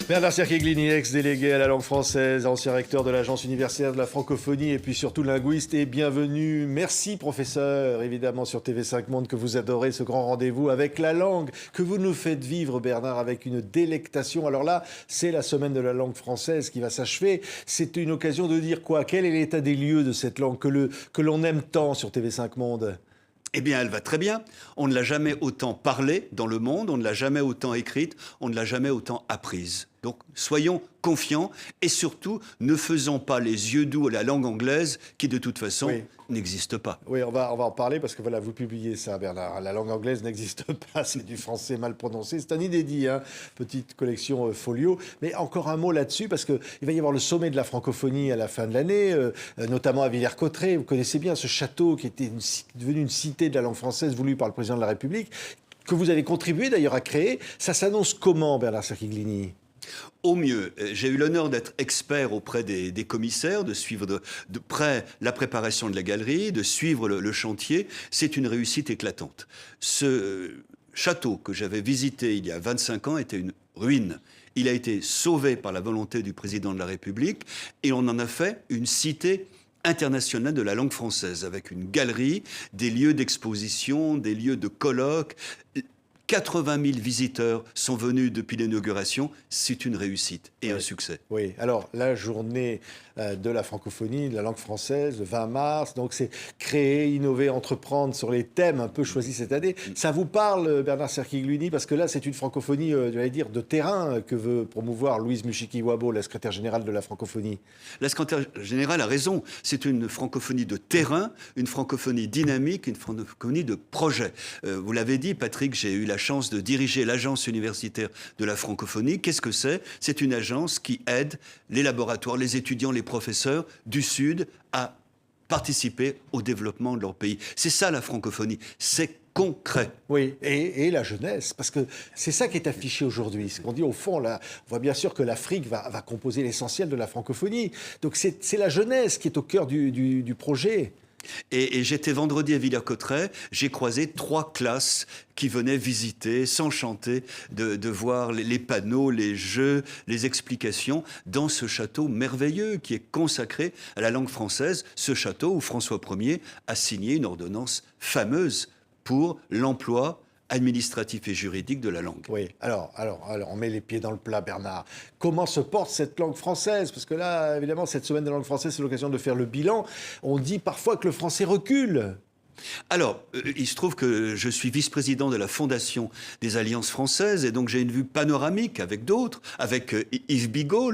Bernard Cerchiglini, ex-délégué à la langue française, ancien recteur de l'Agence universitaire de la francophonie et puis surtout linguiste, et bienvenue. Merci professeur, évidemment sur TV5 Monde que vous adorez ce grand rendez-vous avec la langue que vous nous faites vivre Bernard avec une délectation. Alors là, c'est la semaine de la langue française qui va s'achever. C'est une occasion de dire quoi? Quel est l'état des lieux de cette langue que l'on aime tant sur TV5 Monde? Eh bien, elle va très bien. On ne l'a jamais autant parlé dans le monde, on ne l'a jamais autant écrite, on ne l'a jamais autant apprise. Donc, soyons confiants et surtout, ne faisons pas les yeux doux à la langue anglaise qui, de toute façon, n'existe pas. Oui, on va en parler parce que voilà, vous publiez ça, Bernard. La langue anglaise n'existe pas, c'est du français mal prononcé. C'est un inédit, hein, petite collection folio. Mais encore un mot là-dessus parce qu'il va y avoir le sommet de la francophonie à la fin de l'année, notamment à Villers-Cotterêts. Vous connaissez bien ce château qui était devenu une cité de la langue française voulue par le président de la République, que vous avez contribué d'ailleurs à créer. Ça s'annonce comment, Bernard Cerchiglini? Au mieux, j'ai eu l'honneur d'être expert auprès des commissaires, de suivre de près la préparation de la galerie, de suivre le chantier. C'est une réussite éclatante. Ce château que j'avais visité il y a 25 ans était une ruine. Il a été sauvé par la volonté du président de la République et on en a fait une cité internationale de la langue française, avec une galerie, des lieux d'exposition, des lieux de colloques. 80 000 visiteurs sont venus depuis l'inauguration. C'est une réussite et un succès. Oui, alors la journée de la francophonie, de la langue française, le 20 mars, donc c'est créer, innover, entreprendre sur les thèmes un peu choisis cette année. Ça vous parle, Bernard Cerchiglini, parce que là c'est une francophonie, j'allais dire, de terrain que veut promouvoir Louise Mushikiwabo, la secrétaire générale de la francophonie. La secrétaire générale a raison. C'est une francophonie de terrain, une francophonie dynamique, une francophonie de projet. Vous l'avez dit, Patrick, j'ai eu la chance de diriger l'agence universitaire de la francophonie. Qu'est-ce que c'est? C'est une agence qui aide les laboratoires, les étudiants, les professeurs du Sud à participer au développement de leur pays. C'est ça la francophonie, c'est concret. Oui, et la jeunesse, parce que c'est ça qui est affiché aujourd'hui. Ce qu'on dit au fond, là, on voit bien sûr que l'Afrique va composer l'essentiel de la francophonie. Donc c'est la jeunesse qui est au cœur du projet. Et j'étais vendredi à Villers-Cotterêts, j'ai croisé 3 classes qui venaient visiter, s'enchanter de voir les panneaux, les jeux, les explications dans ce château merveilleux qui est consacré à la langue française. Ce château où François Ier a signé une ordonnance fameuse pour l'emploi administratif et juridique de la langue. Oui, alors, on met les pieds dans le plat, Bernard. Comment se porte cette langue française? Parce que là, évidemment, cette semaine de la langue française, c'est l'occasion de faire le bilan. On dit parfois que le français recule. Alors, il se trouve que je suis vice-président de la Fondation des Alliances françaises et donc j'ai une vue panoramique avec d'autres, avec Yves Bigot,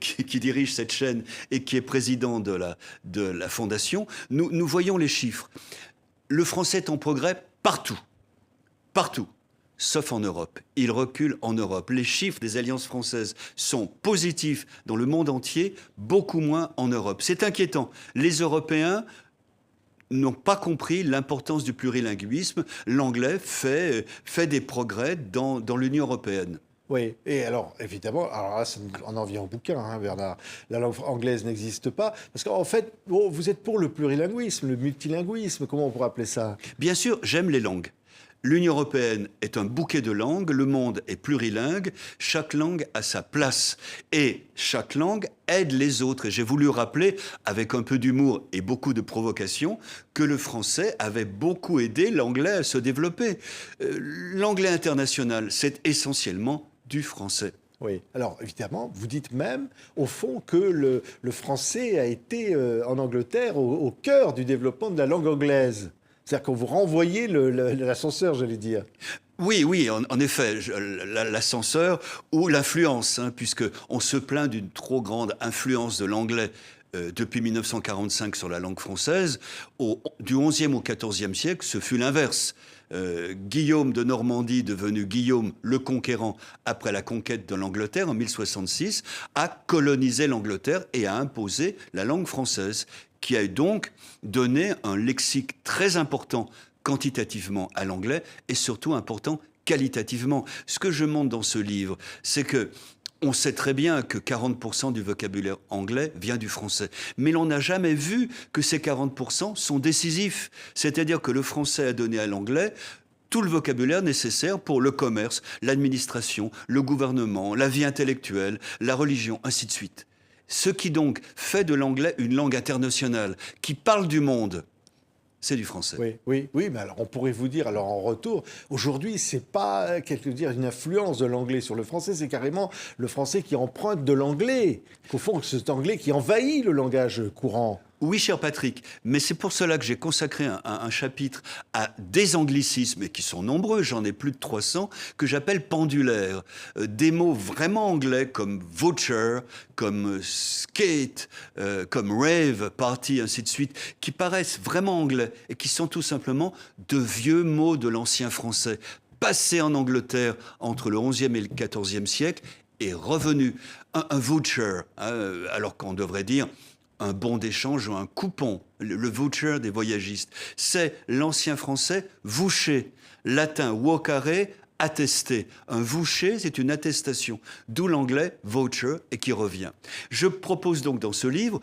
qui dirige cette chaîne et qui est président de la Fondation. Nous voyons les chiffres. Le français est en progrès partout. Partout, sauf en Europe. Il recule en Europe. Les chiffres des alliances françaises sont positifs dans le monde entier, beaucoup moins en Europe. C'est inquiétant. Les Européens n'ont pas compris l'importance du plurilinguisme. L'anglais fait des progrès dans l'Union européenne. Oui, et alors, évidemment, alors là, on en vient au bouquin, hein, Bernard. La langue anglaise n'existe pas. Parce qu'en fait, vous êtes pour le plurilinguisme, le multilinguisme, comment on pourrait appeler ça? Bien sûr, j'aime les langues. L'Union européenne est un bouquet de langues, le monde est plurilingue, chaque langue a sa place et chaque langue aide les autres. Et j'ai voulu rappeler, avec un peu d'humour et beaucoup de provocation, que le français avait beaucoup aidé l'anglais à se développer. L'anglais international, c'est essentiellement du français. Oui, alors évidemment, vous dites même, au fond, que le français a été, en Angleterre, au cœur du développement de la langue anglaise. C'est-à-dire qu'on vous renvoyait l'ascenseur, j'allais dire. Oui, en effet, l'ascenseur ou l'influence, hein, puisqu'on se plaint d'une trop grande influence de l'anglais depuis 1945 sur la langue française. Du XIe au XIVe siècle, ce fut l'inverse. Guillaume de Normandie, devenu Guillaume le Conquérant après la conquête de l'Angleterre en 1066, a colonisé l'Angleterre et a imposé la langue française, qui a donc donné un lexique très important quantitativement à l'anglais et surtout important qualitativement. Ce que je montre dans ce livre, c'est que on sait très bien que 40% du vocabulaire anglais vient du français. Mais l'on n'a jamais vu que ces 40% sont décisifs. C'est-à-dire que le français a donné à l'anglais tout le vocabulaire nécessaire pour le commerce, l'administration, le gouvernement, la vie intellectuelle, la religion, ainsi de suite. Ce qui donc fait de l'anglais une langue internationale, qui parle du monde, c'est du français. Oui, mais alors on pourrait vous dire, alors en retour, aujourd'hui, c'est pas une influence de l'anglais sur le français, c'est carrément le français qui emprunte de l'anglais. Qu'au fond, c'est cet anglais qui envahit le langage courant. Oui, cher Patrick, mais c'est pour cela que j'ai consacré un chapitre à des anglicismes, et qui sont nombreux, j'en ai plus de 300, que j'appelle pendulaires. Des mots vraiment anglais comme voucher, comme skate, comme rave, party, ainsi de suite, qui paraissent vraiment anglais et qui sont tout simplement de vieux mots de l'ancien français, passés en Angleterre entre le XIe et le XIVe siècle et revenus. Un voucher, alors qu'on devrait dire un bon d'échange ou un coupon, le voucher des voyagistes. C'est l'ancien français voucher, latin vocare, attester. Un voucher, c'est une attestation, d'où l'anglais voucher et qui revient. Je propose donc dans ce livre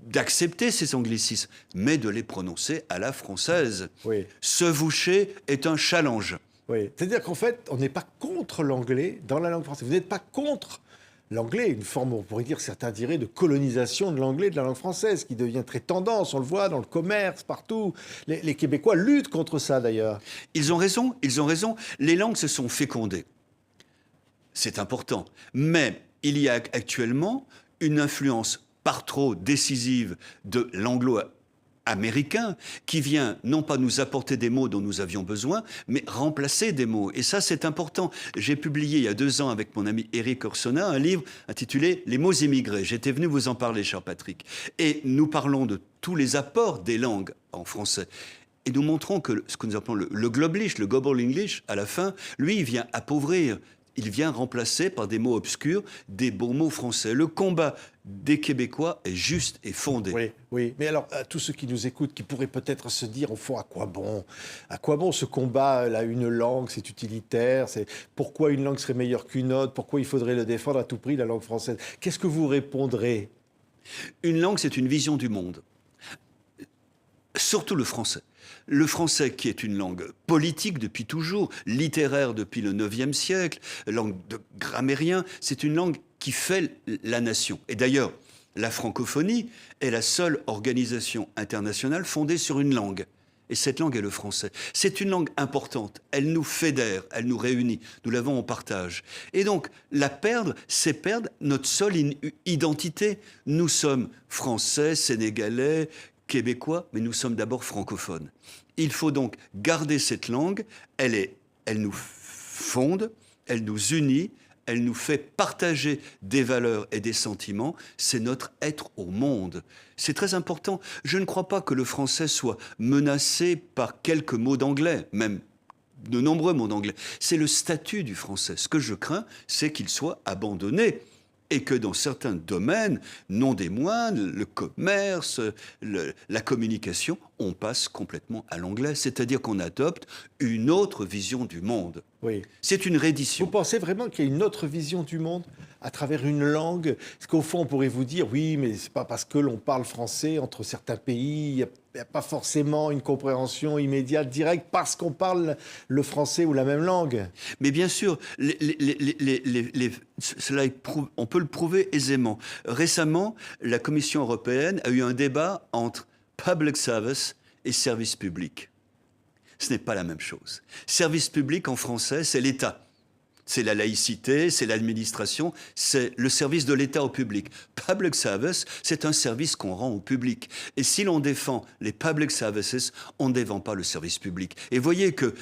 d'accepter ces anglicismes, mais de les prononcer à la française. Oui. Ce voucher est un challenge. Oui. C'est-à-dire qu'en fait, on n'est pas contre l'anglais dans la langue française. Vous n'êtes pas contre l'anglais, une forme, on pourrait dire, certains diraient, de colonisation de l'anglais, de la langue française, qui devient très tendance, on le voit dans le commerce, partout. Les Québécois luttent contre ça, d'ailleurs. Ils ont raison. Les langues se sont fécondées. C'est important. Mais il y a actuellement une influence par trop décisive de l'anglo-américain qui vient non pas nous apporter des mots dont nous avions besoin, mais remplacer des mots. Et ça, c'est important. J'ai publié il y a 2 ans avec mon ami Éric Orsona un livre intitulé « Les mots immigrés ». J'étais venu vous en parler, cher Patrick. Et nous parlons de tous les apports des langues en français. Et nous montrons que ce que nous appelons le globlish, le gobble English, à la fin, lui, il vient appauvrir. Il vient remplacer par des mots obscurs des beaux mots français. Le combat des Québécois est juste et fondé. Oui. Mais alors, à tous ceux qui nous écoutent, qui pourraient peut-être se dire, au fond, à quoi bon? À quoi bon ce combat? Là, une langue, c'est utilitaire. Pourquoi une langue serait meilleure qu'une autre? Pourquoi il faudrait le défendre à tout prix, la langue française? Qu'est-ce que vous répondrez? Une langue, c'est une vision du monde. Surtout le français. Le français qui est une langue politique depuis toujours, littéraire depuis le IXe siècle, langue de grammairien, c'est une langue qui fait la nation. Et d'ailleurs, la francophonie est la seule organisation internationale fondée sur une langue. Et cette langue est le français. C'est une langue importante. Elle nous fédère, elle nous réunit. Nous l'avons en partage. Et donc, la perdre, c'est perdre notre seule identité. Nous sommes français, sénégalais, québécois, mais nous sommes d'abord francophones. Il faut donc garder cette langue. Elle nous fonde, elle nous unit, elle nous fait partager des valeurs et des sentiments. C'est notre être au monde. C'est très important. Je ne crois pas que le français soit menacé par quelques mots d'anglais, même de nombreux mots d'anglais. C'est le statut du français. Ce que je crains, c'est qu'il soit abandonné. Et que dans certains domaines, non des moindres, le commerce, la communication, on passe complètement à l'anglais. C'est-à-dire qu'on adopte une autre vision du monde. Oui. C'est une reddition. Vous pensez vraiment qu'il y a une autre vision du monde à travers une langue? Parce qu'au fond, on pourrait vous dire, oui, mais c'est pas parce que l'on parle français entre certains pays, il n'y a pas forcément une compréhension immédiate, directe, parce qu'on parle le français ou la même langue. Mais bien sûr, on peut le prouver aisément. Récemment, la Commission européenne a eu un débat entre public service et service public. Ce n'est pas la même chose. Service public en français, c'est l'État. C'est la laïcité, c'est l'administration, c'est le service de l'État au public. Public service, c'est un service qu'on rend au public. Et si l'on défend les public services, on ne défend pas le service public. Et voyez que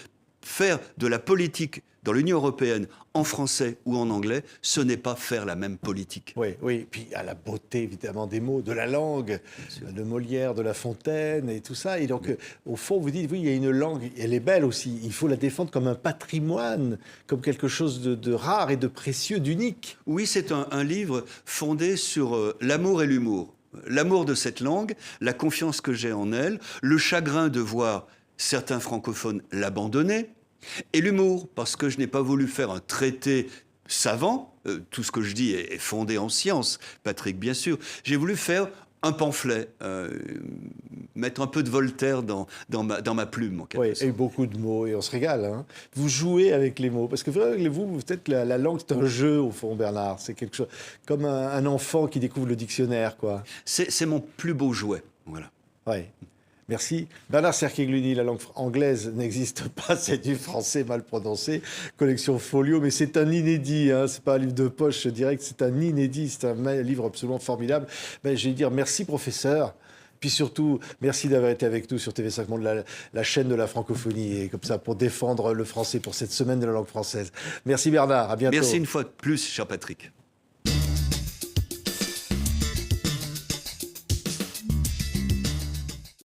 faire de la politique dans l'Union européenne en français ou en anglais, ce n'est pas faire la même politique. Oui. Puis à la beauté, évidemment, des mots, de la langue, de Molière, de La Fontaine et tout ça. Et donc, au fond, vous dites, oui, il y a une langue, elle est belle aussi. Il faut la défendre comme un patrimoine, comme quelque chose de rare et de précieux, d'unique. Oui, c'est un livre fondé sur l'amour et l'humour. L'amour de cette langue, la confiance que j'ai en elle, le chagrin de voir certains francophones l'abandonner, et l'humour, parce que je n'ai pas voulu faire un traité savant, tout ce que je dis est fondé en science, Patrick, bien sûr. J'ai voulu faire un pamphlet, mettre un peu de Voltaire dans ma plume, en quelque Oui, sorte. et beaucoup de mots, et on se régale. Hein. Vous jouez avec les mots, parce que vous, peut-être la langue, c'est un jeu, au fond, Bernard. C'est quelque chose comme un enfant qui découvre le dictionnaire, quoi. C'est mon plus beau jouet, voilà. Oui. Merci. Bernard Cerquigluni, la langue anglaise n'existe pas, c'est du français mal prononcé. Collection Folio, mais c'est un inédit, hein, c'est pas un livre de poche, je dirais que c'est un inédit, c'est un livre absolument formidable. Ben, je vais dire merci, professeur. Puis surtout, merci d'avoir été avec nous sur TV5 Monde, la chaîne de la francophonie, et comme ça, pour défendre le français pour cette semaine de la langue française. Merci Bernard, à bientôt. Merci une fois de plus, cher Patrick.